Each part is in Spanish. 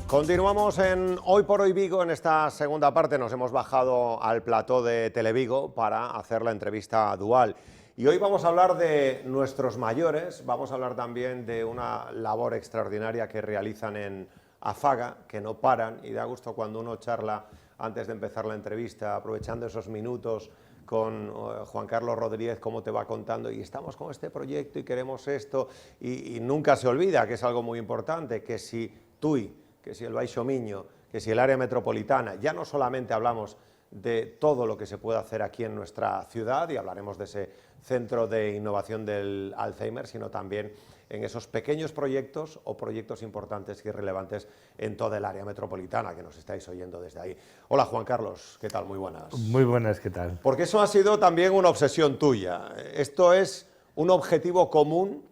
Continuamos en Hoy por Hoy Vigo. En esta segunda parte nos hemos bajado al plató de Televigo para hacer la entrevista dual. Y hoy vamos a hablar de nuestros mayores, vamos a hablar también de una labor extraordinaria que realizan en Afaga, que no paran, y da gusto cuando uno charla antes de empezar la entrevista, aprovechando esos minutos con Juan Carlos Rodríguez, cómo te va contando, y estamos con este proyecto y queremos esto, y nunca se olvida que es algo muy importante, que si Tui, que si el Baixo Miño, que si el área metropolitana, ya no solamente hablamos de todo lo que se puede hacer aquí en nuestra ciudad, y hablaremos de ese centro de innovación del Alzheimer, sino también en esos pequeños proyectos o proyectos importantes y relevantes en toda el área metropolitana, que nos estáis oyendo desde ahí. Hola Juan Carlos, ¿qué tal? Muy buenas. Muy buenas, ¿qué tal? Porque eso ha sido también una obsesión tuya. Esto es un objetivo común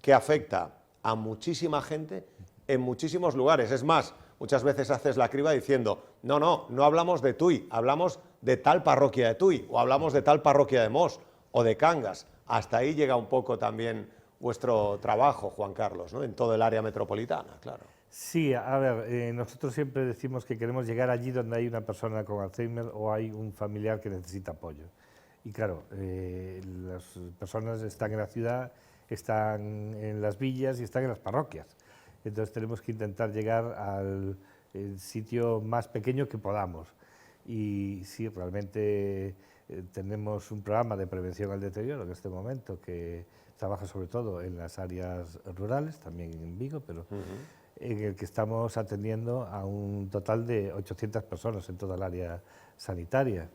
que afecta a muchísima gente en muchísimos lugares. Es más, muchas veces haces la criba diciendo, no hablamos de Tui, hablamos de tal parroquia de Tui, o hablamos de tal parroquia de Mos, o de Cangas. Hasta ahí llega un poco también vuestro trabajo, Juan Carlos, ¿no? En todo el área metropolitana, claro. Sí, a ver, nosotros siempre decimos que queremos llegar allí donde hay una persona con Alzheimer o hay un familiar que necesita apoyo. Y claro, las personas están en la ciudad, están en las villas y están en las parroquias. Entonces tenemos que intentar llegar al sitio más pequeño que podamos. Y sí, realmente tenemos un programa de prevención al deterioro en este momento que trabaja sobre todo en las áreas rurales, también en Vigo, pero en el que estamos atendiendo a un total de 800 personas en toda el área sanitaria.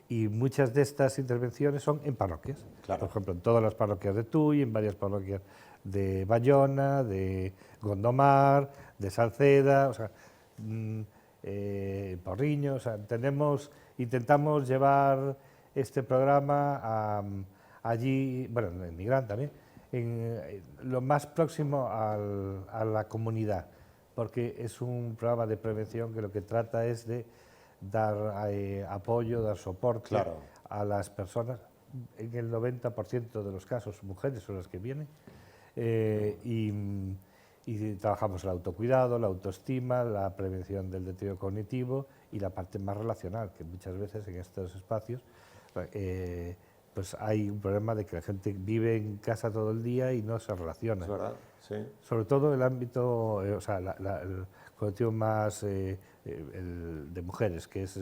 Y muchas de estas intervenciones son en parroquias. Claro. Por ejemplo, en todas las parroquias de Tui, en varias parroquias de Bayona, de Gondomar, de Salceda, o sea, Porriño. O sea, intentamos llevar este programa allí, bueno, en Nigrán también, lo más próximo a la comunidad, porque es un programa de prevención que lo que trata es de dar apoyo, dar soporte a las personas, en el 90% de los casos mujeres son las que vienen, y trabajamos el autocuidado, la autoestima, la prevención del deterioro cognitivo y la parte más relacional, que muchas veces en estos espacios pues hay un problema de que la gente vive en casa todo el día y no se relaciona. Es verdad, sí. Sobre todo el ámbito, o sea, el colectivo más el de mujeres, que es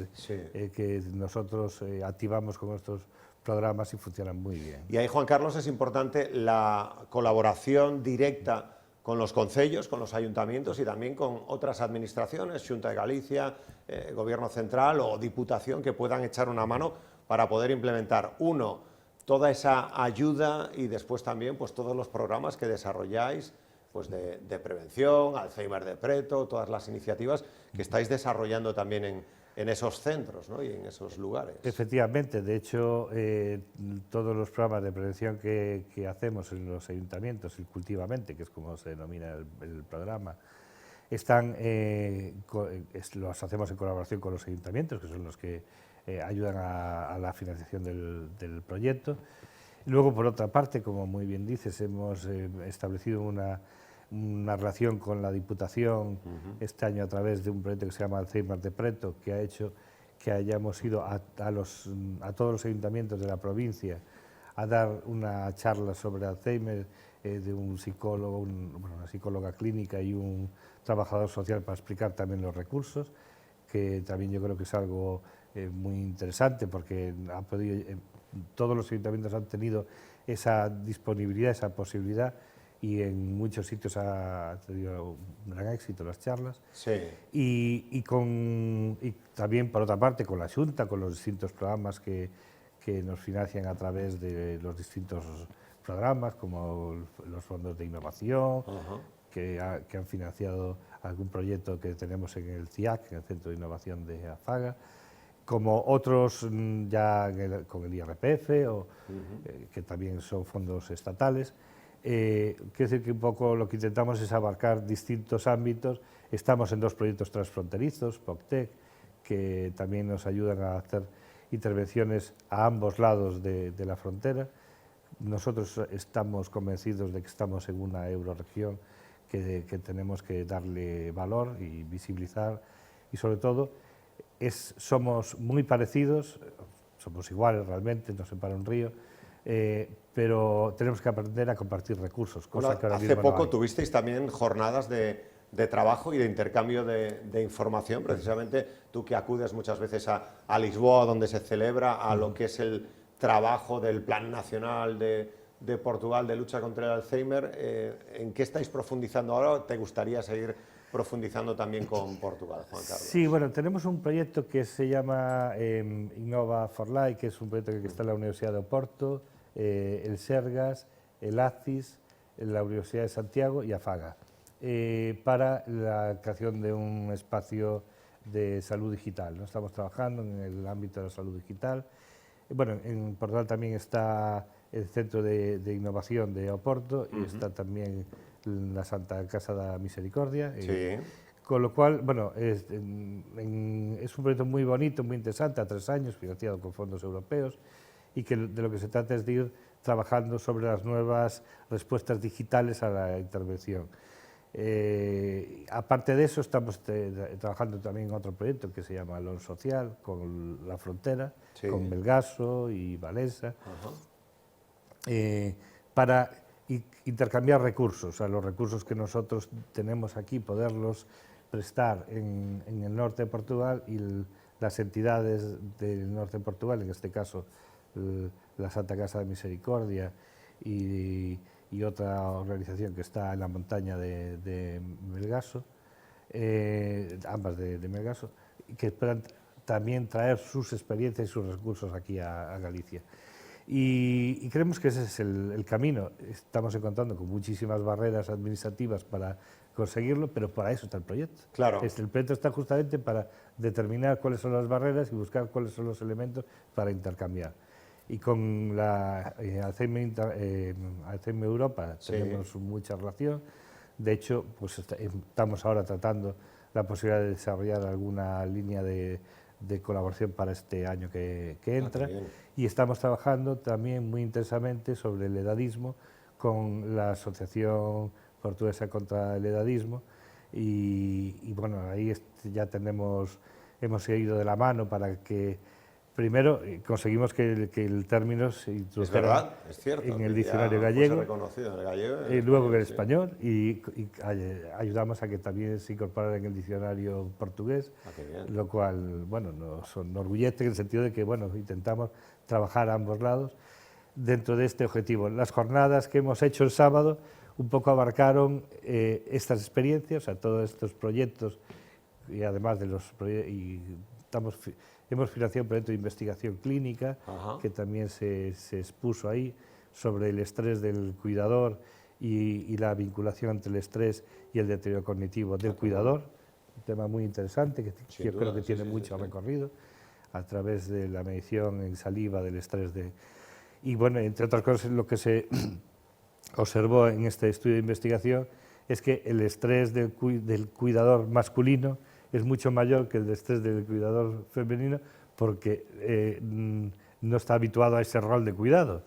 que nosotros activamos con nuestros programas y funcionan muy bien. Y ahí, Juan Carlos, es importante la colaboración directa con los concellos, con los ayuntamientos y también con otras administraciones, Xunta de Galicia, Gobierno Central o Diputación, que puedan echar una mano para poder implementar, toda esa ayuda y después también pues, todos los programas que desarrolláis pues, de prevención, Alzheimer de Preto, todas las iniciativas que estáis desarrollando también en esos centros, ¿no? Y en esos lugares. Efectivamente, de hecho, todos los programas de prevención que hacemos en los ayuntamientos, el Cultivamente, que es como se denomina el programa, los hacemos en colaboración con los ayuntamientos, que son los que ayudan a la financiación del proyecto. Y luego, por otra parte, como muy bien dices, hemos establecido una relación con la Diputación este año a través de un proyecto que se llama Alzheimer de Preto, que ha hecho que hayamos ido a todos los ayuntamientos de la provincia a dar una charla sobre Alzheimer de un psicólogo, una psicóloga clínica y un trabajador social para explicar también los recursos, que también yo creo que es algo muy interesante porque todos los ayuntamientos han tenido esa disponibilidad, esa posibilidad, y en muchos sitios ha tenido un gran éxito las charlas. Sí. Y también, por otra parte, con la Xunta, con los distintos programas que nos financian a través de los distintos programas, como los fondos de innovación, que han financiado algún proyecto que tenemos en el CIAC, en el Centro de Innovación de Afaga, como otros ya con el IRPF, que también son fondos estatales. Quiero decir que un poco lo que intentamos es abarcar distintos ámbitos. Estamos en 2 proyectos transfronterizos, POCTEC, que también nos ayudan a hacer intervenciones a ambos lados de la frontera. Nosotros estamos convencidos de que estamos en una eurorregión que tenemos que darle valor y visibilizar, y sobre todo somos muy parecidos, somos iguales realmente, nos separa un río, pero tenemos que aprender a compartir recursos, cosa Bueno, que ahora hace mismo poco no hay. tuvisteis también jornadas de trabajo y de intercambio de información, precisamente tú que acudes muchas veces a Lisboa, donde se celebra a lo que es el trabajo del Plan Nacional de Portugal de lucha contra el Alzheimer. ¿En qué estáis profundizando ahora? ¿Te gustaría seguir profundizando también con Portugal, Juan Carlos? Sí, bueno, tenemos un proyecto que se llama Innova for Life, que es un proyecto que está en la Universidad de Oporto, el Sergas, el ACIS, la Universidad de Santiago y AFAGA, para la creación de un espacio de salud digital, ¿no? Estamos trabajando en el ámbito de la salud digital. Bueno, en Portugal también está el Centro de Innovación de Oporto y está también la Santa Casa da Misericordia. Sí. Con lo cual, bueno, es un proyecto muy bonito, muy interesante, a 3 años, financiado con fondos europeos, y que de lo que se trata es de ir trabajando sobre las nuevas respuestas digitales a la intervención. Aparte de eso, estamos trabajando también en otro proyecto que se llama Lon Social, con la frontera, Sí. con Melgaso y Valesa, para intercambiar recursos, o sea, los recursos que nosotros tenemos aquí, poderlos prestar en el norte de Portugal, y las entidades del norte de Portugal, en este caso la Santa Casa de Misericordia y otra organización que está en la montaña de Melgaso, ambas de Melgaso, que esperan también traer sus experiencias y sus recursos aquí a Galicia. Y creemos que ese es el camino. Estamos encontrando con muchísimas barreras administrativas para conseguirlo, pero para eso está el proyecto. Claro. El proyecto está justamente para determinar cuáles son las barreras y buscar cuáles son los elementos para intercambiar. Y con la Alzheimer Europa tenemos mucha relación. De hecho, pues estamos ahora tratando la posibilidad de desarrollar alguna línea de colaboración para este año que entra, y estamos trabajando también muy intensamente sobre el edadismo con la Asociación Portuguesa contra el Edadismo, y bueno, ahí ya hemos ido de la mano para que primero conseguimos que el término se introdujera, es verdad, es cierto, en el diccionario gallego, reconocido en el gallego, y luego en el español, y ayudamos a que también se incorporara en el diccionario portugués, lo cual, bueno, nos enorgullece en el sentido de que, bueno, intentamos trabajar a ambos lados dentro de este objetivo. Las jornadas que hemos hecho el sábado un poco abarcaron estas experiencias, o sea, todos estos proyectos, y además de los proyectos, hemos financiado un proyecto de investigación clínica que también se expuso ahí, sobre el estrés del cuidador y la vinculación entre el estrés y el deterioro cognitivo del cuidador, un tema muy interesante que yo creo que tiene mucho recorrido a través de la medición en saliva del estrés. Y bueno, entre otras cosas, lo que se observó en este estudio de investigación es que el estrés del cuidador masculino es mucho mayor que el estrés del cuidador femenino, porque no está habituado a ese rol de cuidado.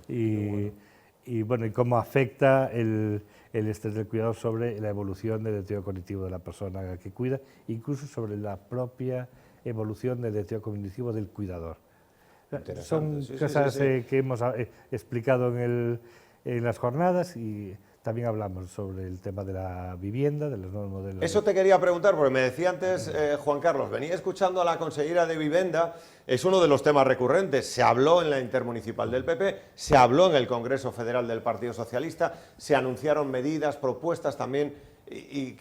Y bueno, y cómo afecta el estrés del cuidador sobre la evolución del deterioro cognitivo de la persona que cuida, incluso sobre la propia evolución del deterioro cognitivo del cuidador. Son cosas que hemos explicado en las jornadas, y también hablamos sobre el tema de la vivienda, de los nuevos modelos. Eso te quería preguntar, porque me decía antes Juan Carlos, venía escuchando a la consellera de Vivienda, es uno de los temas recurrentes. Se habló en la intermunicipal del PP, se habló en el Congreso Federal del Partido Socialista, se anunciaron medidas, propuestas también, y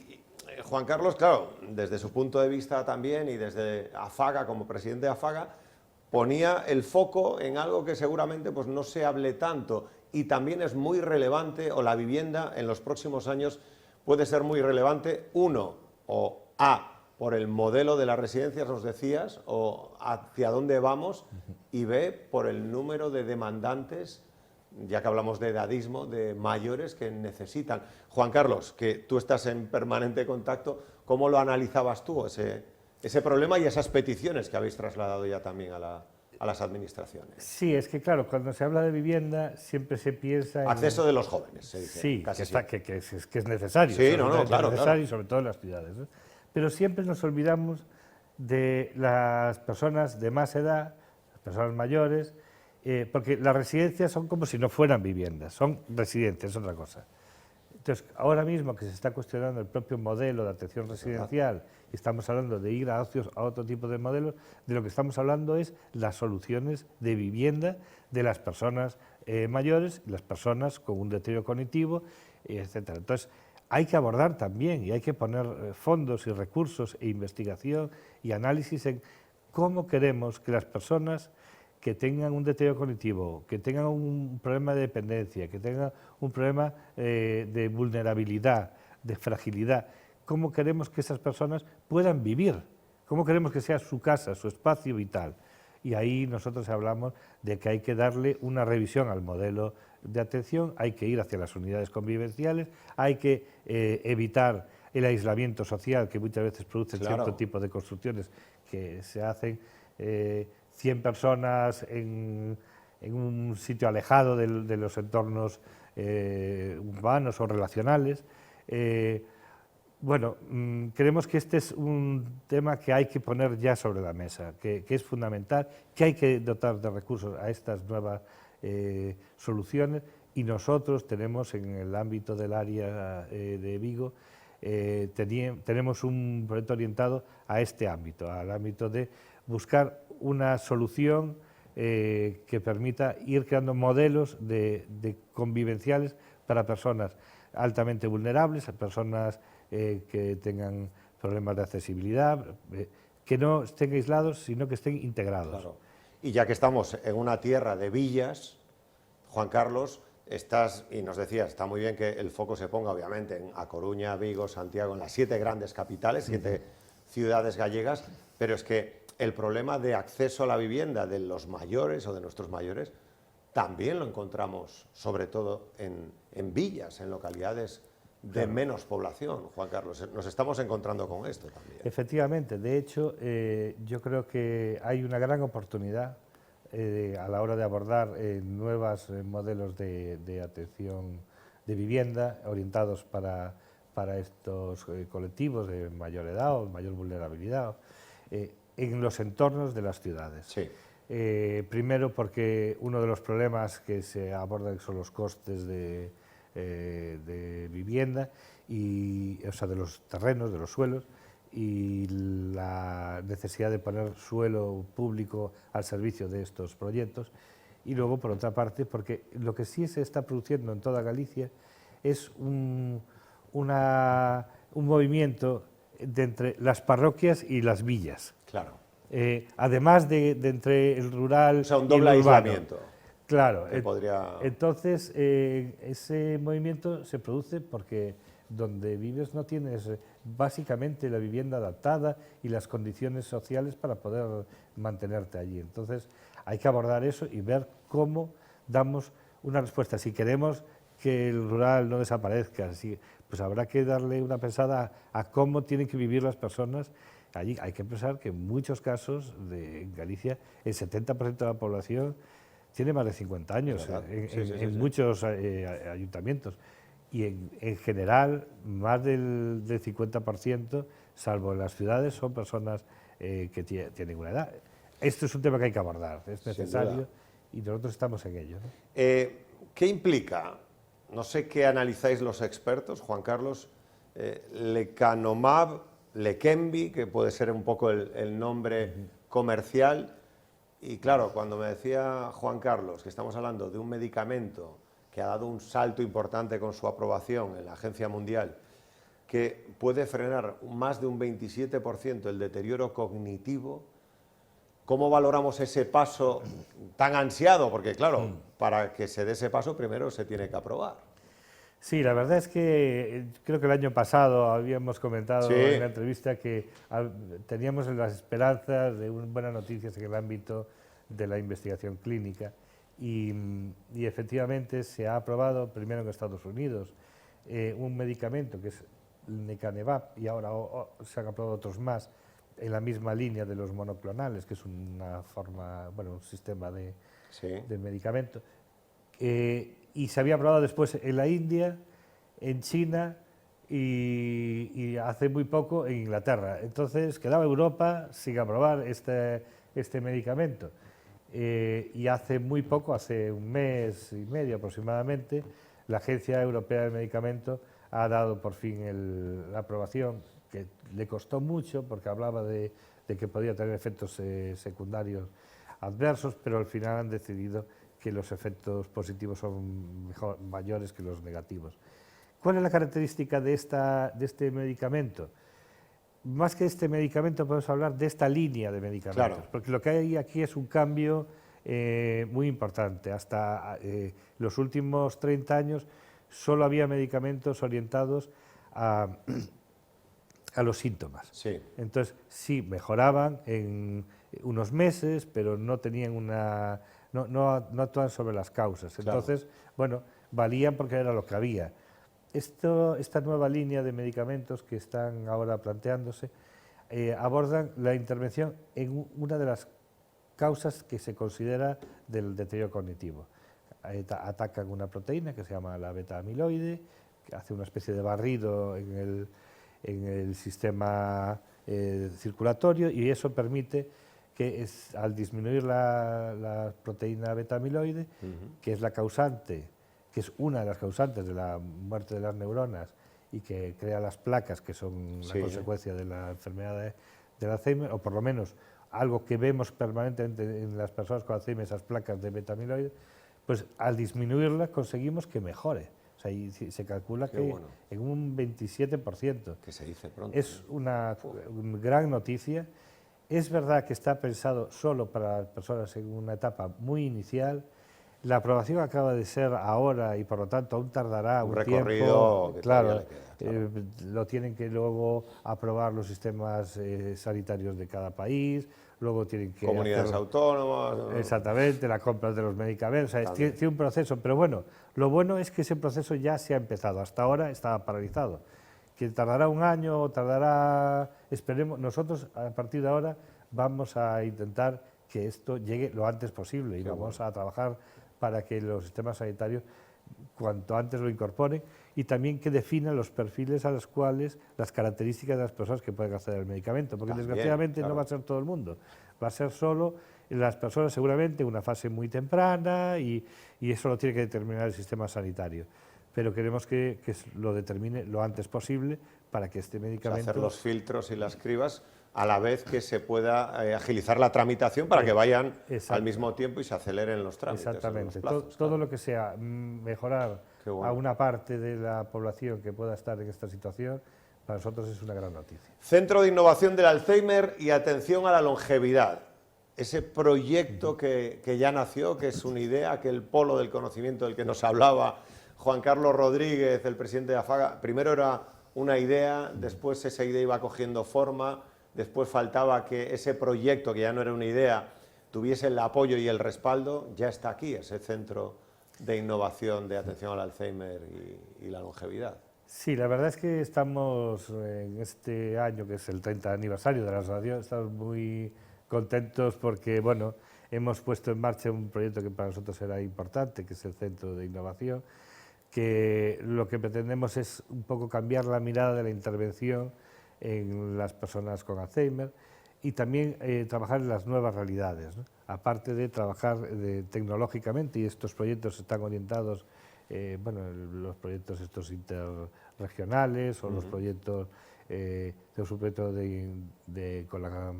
Juan Carlos, claro, desde su punto de vista también, y desde AFAGA, como presidente de AFAGA, ponía el foco en algo que seguramente pues, no se hable tanto, y también es muy relevante, o la vivienda en los próximos años puede ser muy relevante, uno, o por el modelo de las residencias, nos decías, o hacia dónde vamos, y B, por el número de demandantes, ya que hablamos de edadismo, de mayores que necesitan. Juan Carlos, que tú estás en permanente contacto, ¿cómo lo analizabas tú, ese problema y esas peticiones que habéis trasladado ya también a la a las administraciones. Sí, es que claro, cuando se habla de vivienda siempre se piensa en... Acceso de los jóvenes, se dice. Sí, casi que es necesario. Sí, no, no, claro, necesario, claro. sobre todo en las ciudades, ¿no? Pero siempre nos olvidamos de las personas de más edad, las personas mayores, porque las residencias son como si no fueran viviendas, son residencias, es otra cosa. Entonces, ahora mismo que se está cuestionando el propio modelo de atención residencial y estamos hablando de ir a otro tipo de modelos, de lo que estamos hablando es las soluciones de vivienda de las personas mayores, las personas con un deterioro cognitivo, etcétera. Entonces, hay que abordar también y hay que poner fondos y recursos e investigación y análisis en cómo queremos que las personas que tengan un deterioro cognitivo, que tengan un problema de dependencia, que tengan un problema de vulnerabilidad, de fragilidad, cómo queremos que esas personas puedan vivir, cómo queremos que sea su casa, su espacio vital. Y ahí nosotros hablamos de que hay que darle una revisión al modelo de atención, hay que ir hacia las unidades convivenciales, hay que evitar el aislamiento social que muchas veces produce cierto tipo de construcciones que se hacen 100 personas en un sitio alejado de los entornos urbanos o relacionales. Bueno, creemos que este es un tema que hay que poner ya sobre la mesa, que es fundamental, que hay que dotar de recursos a estas nuevas soluciones y nosotros tenemos en el ámbito del área de Vigo, tenemos un proyecto orientado a este ámbito, al ámbito de buscar una solución que permita ir creando modelos de convivenciales para personas altamente vulnerables, a personas que tengan problemas de accesibilidad, que no estén aislados, sino que estén integrados. Claro. Y ya que estamos en una tierra de villas, Juan Carlos, y nos decías, está muy bien que el foco se ponga obviamente en A Coruña, Vigo, Santiago, en las 7 grandes capitales, 7 ciudades gallegas, pero es que el problema de acceso a la vivienda de los mayores o de nuestros mayores también lo encontramos sobre todo en villas, en localidades de menos población, Juan Carlos. Nos estamos encontrando con esto también. Efectivamente, de hecho, yo creo que hay una gran oportunidad a la hora de abordar nuevos modelos de atención de vivienda orientados para estos colectivos de mayor edad o mayor vulnerabilidad en los entornos de las ciudades. Sí. Primero porque uno de los problemas que se abordan son los costes de vivienda, o sea, de los terrenos, de los suelos, y la necesidad de poner suelo público al servicio de estos proyectos. Y luego, por otra parte, porque lo que sí se está produciendo en toda Galicia es un movimiento de entre las parroquias y las villas. Claro. Además de entre el rural, o sea, un y doble el urbano. aislamiento. Claro. Podría... Entonces, ese movimiento se produce porque donde vives no tienes básicamente la vivienda adaptada y las condiciones sociales para poder mantenerte allí. Entonces, hay que abordar eso y ver cómo damos una respuesta. Si queremos que el rural no desaparezca, pues habrá que darle una pensada a cómo tienen que vivir las personas allí. Hay que pensar que en muchos casos en Galicia el 70% de la población tiene más de 50 años en muchos ayuntamientos. Y en general, más del 50%, salvo en las ciudades, son personas que tienen una edad. Esto es un tema que hay que abordar, es necesario y nosotros estamos en ello, ¿no? ¿Qué implica? No sé qué analizáis los expertos, Juan Carlos, lecanomab, Leqembi, que puede ser un poco el nombre comercial. Y claro, cuando me decía Juan Carlos que estamos hablando de un medicamento que ha dado un salto importante con su aprobación en la Agencia Mundial, que puede frenar más de un 27% el deterioro cognitivo, ¿cómo valoramos ese paso tan ansiado? Porque claro, para que se dé ese paso primero se tiene que aprobar. Sí, la verdad es que creo que el año pasado habíamos comentado en la entrevista que teníamos las esperanzas de buenas noticias en el ámbito de la investigación clínica y efectivamente se ha aprobado primero en Estados Unidos un medicamento que es el lecanemab y ahora se han aprobado otros más en la misma línea de los monoclonales, que es una forma, bueno, un sistema de medicamento. Y se había probado después en la India, en China y hace muy poco en Inglaterra. Entonces quedaba Europa sin aprobar este medicamento. Y hace muy poco, hace un mes y medio aproximadamente, la Agencia Europea del Medicamento ha dado por fin la aprobación, que le costó mucho porque hablaba de que podía tener efectos secundarios adversos, pero al final han decidido que los efectos positivos son mayores que los negativos. ¿Cuál es la característica de este medicamento? Más que este medicamento podemos hablar de esta línea de medicamentos, claro, porque lo que hay aquí es un cambio muy importante. Hasta los últimos 30 años solo había medicamentos orientados a los síntomas. Sí. Entonces, sí, mejoraban en unos meses, pero no tenían no actuaban sobre las causas. Entonces, claro, bueno, valían porque era lo que había. Esta nueva línea de medicamentos que están ahora planteándose abordan la intervención en una de las causas que se considera del deterioro cognitivo. Atacan una proteína que se llama la beta-amiloide, que hace una especie de barrido en el sistema circulatorio, y eso permite que al disminuir la proteína beta-amiloide, que es la causante, que es una de las causantes de la muerte de las neuronas y que crea las placas que son la consecuencia de la enfermedad del Alzheimer, o por lo menos algo que vemos permanentemente en las personas con Alzheimer, esas placas de beta-amiloide, pues al disminuirlas conseguimos que mejore. O sea, y se calcula que en un 27%. Que se dice pronto. Es una gran noticia. Es verdad que está pensado solo para las personas en una etapa muy inicial. La aprobación acaba de ser ahora y por lo tanto aún tardará un recorrido tiempo. Claro, lo tienen que luego aprobar los sistemas sanitarios de cada país, luego tienen que comunidades autónomas. Exactamente, la compra de los medicamentos, o sea, tiene un proceso, pero bueno, lo bueno es que ese proceso ya se ha empezado, hasta ahora estaba paralizado. Que tardará un año o tardará, esperemos, nosotros a partir de ahora vamos a intentar que esto llegue lo antes posible y vamos a trabajar para que los sistemas sanitarios cuanto antes lo incorporen y también que definan los perfiles a los cuales, las características de las personas que pueden acceder al medicamento, porque desgraciadamente no va a ser todo el mundo, va a ser solo las personas seguramente en una fase muy temprana y eso lo tiene que determinar el sistema sanitario. Pero queremos que lo determine lo antes posible para que este medicamento... O sea, hacer los filtros y las cribas a la vez que se pueda agilizar la tramitación para que vayan al mismo tiempo y se aceleren los trámites. Exactamente. Los plazos, todo lo que sea mejorar a una parte de la población que pueda estar en esta situación, para nosotros es una gran noticia. Centro de Innovación del Alzheimer y Atención a la Longevidad. Ese proyecto que ya nació, que es una idea, que el polo del conocimiento del que nos hablaba Juan Carlos Rodríguez, el presidente de AFAGA, primero era una idea, después esa idea iba cogiendo forma, después faltaba que ese proyecto, que ya no era una idea, tuviese el apoyo y el respaldo. Ya está aquí ese Centro de Innovación de Atención al Alzheimer y la Longevidad. Sí, la verdad es que estamos en este año, que es el 30 aniversario de la asociación, estamos muy contentos porque, bueno, hemos puesto en marcha un proyecto que para nosotros era importante, que es el Centro de Innovación, que lo que pretendemos es un poco cambiar la mirada de la intervención en las personas con Alzheimer y también trabajar en las nuevas realidades, ¿no? Aparte de trabajar tecnológicamente, y estos proyectos están orientados, bueno, los proyectos estos interregionales o los proyectos, tenemos un proyecto con la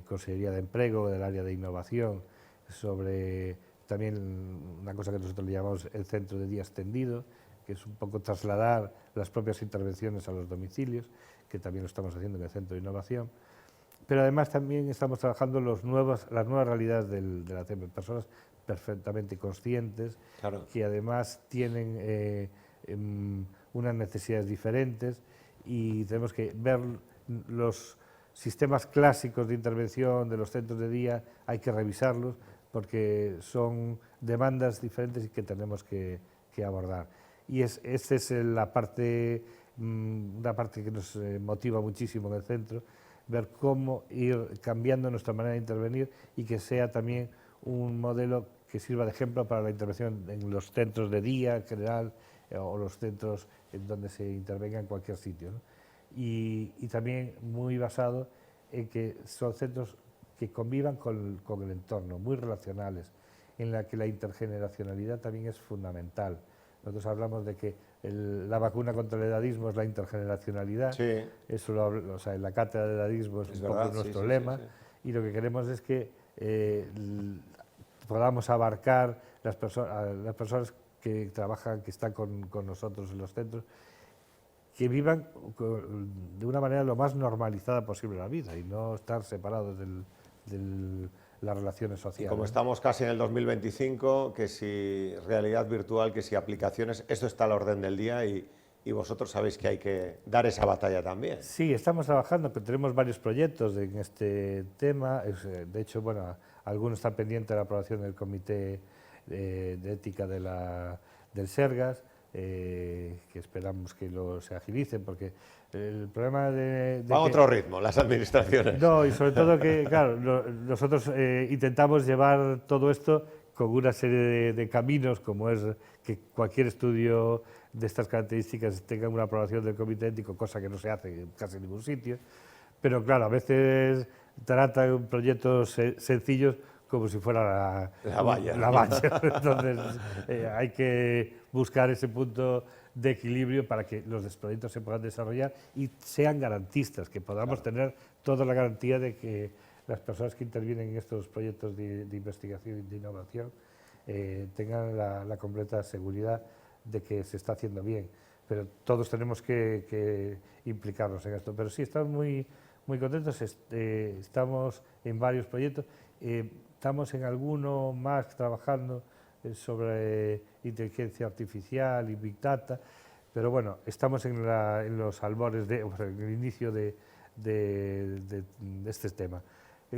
Consejería de Empleo del área de innovación sobre también una cosa que nosotros le llamamos el centro de día extendido, que es un poco trasladar las propias intervenciones a los domicilios, que también lo estamos haciendo en el Centro de Innovación. Pero además también estamos trabajando las nuevas realidades de la personas perfectamente conscientes, claro, que además tienen unas necesidades diferentes y tenemos que ver los sistemas clásicos de intervención de los centros de día, hay que revisarlos porque son demandas diferentes y que tenemos que abordar. Y esta es la parte, una parte que nos motiva muchísimo en el centro, ver cómo ir cambiando nuestra manera de intervenir y que sea también un modelo que sirva de ejemplo para la intervención en los centros de día en general o los centros en donde se intervenga en cualquier sitio, ¿no? Y también muy basado en que son centros que convivan con el entorno, muy relacionales, en la que la intergeneracionalidad también es fundamental. Nosotros hablamos de que la vacuna contra el edadismo es la intergeneracionalidad, Sí. eso o sea, en la cátedra de edadismo es un verdad, poco nuestro sí, lema, y lo que queremos es que podamos abarcar las personas que trabajan, que están con nosotros en los centros, que vivan de una manera lo más normalizada posible la vida y no estar separados de las relaciones Y sociales. como estamos casi en el 2025, que si realidad virtual, que si aplicaciones, esto está a la orden del día y vosotros sabéis que hay que dar esa batalla también. Sí, estamos trabajando, que tenemos varios proyectos en este tema. De hecho, bueno, algunos están pendientes de la aprobación del Comité de Ética del Sergas, que esperamos que se agilicen, porque el problema Va a otro ritmo las administraciones. No, y sobre todo que, claro, nosotros intentamos llevar todo esto con una serie de caminos, como es que cualquier estudio de estas características tenga una aprobación del comité ético, cosa que no se hace en casi ningún sitio. Pero claro, a veces tratan proyectos sencillos como si fuera la valla. La valla. Entonces hay que buscar ese punto de equilibrio para que los proyectos se puedan desarrollar y sean garantistas, que podamos tener toda la garantía de que las personas que intervienen en estos proyectos de investigación y de innovación tengan la completa seguridad de que se está haciendo bien. Pero todos tenemos que implicarnos en esto. Pero sí, estamos muy contentos, estamos en varios proyectos, estamos en alguno más trabajando sobre inteligencia artificial y Big Data, pero bueno, estamos en los albores, en el inicio de este tema.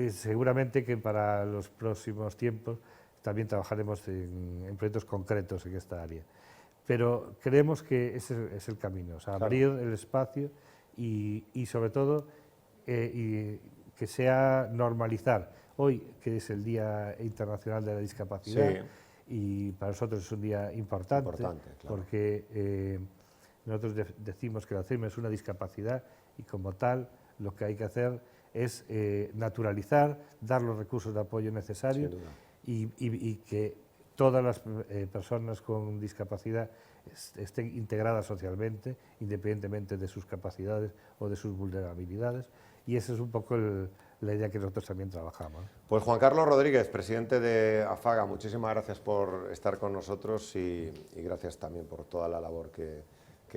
Seguramente que para los próximos tiempos también trabajaremos en proyectos concretos en esta área. Pero creemos que ese es el camino, o sea, abrir el espacio y sobre todo que sea normalizar. Hoy, que es el Día Internacional de la Discapacidad, y para nosotros es un día importante claro. Porque nosotros decimos que el Alzheimer es una discapacidad y como tal lo que hay que hacer es naturalizar, dar los recursos de apoyo necesarios y que todas las personas con discapacidad estén integradas socialmente, independientemente de sus capacidades o de sus vulnerabilidades, y esa es un poco la idea que nosotros también trabajamos. Pues Juan Carlos Rodríguez, presidente de AFAGA, muchísimas gracias por estar con nosotros y gracias también por toda la labor que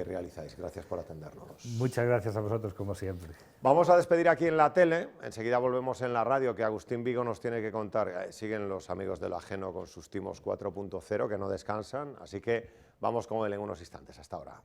realizáis. Gracias por atendernos. Muchas gracias a vosotros, como siempre. Vamos a despedir aquí en la tele, enseguida volvemos en la radio, que Agustín Vigo nos tiene que contar. Siguen los amigos de lo ajeno con sus timos 4.0, que no descansan, así que vamos con él en unos instantes. Hasta ahora.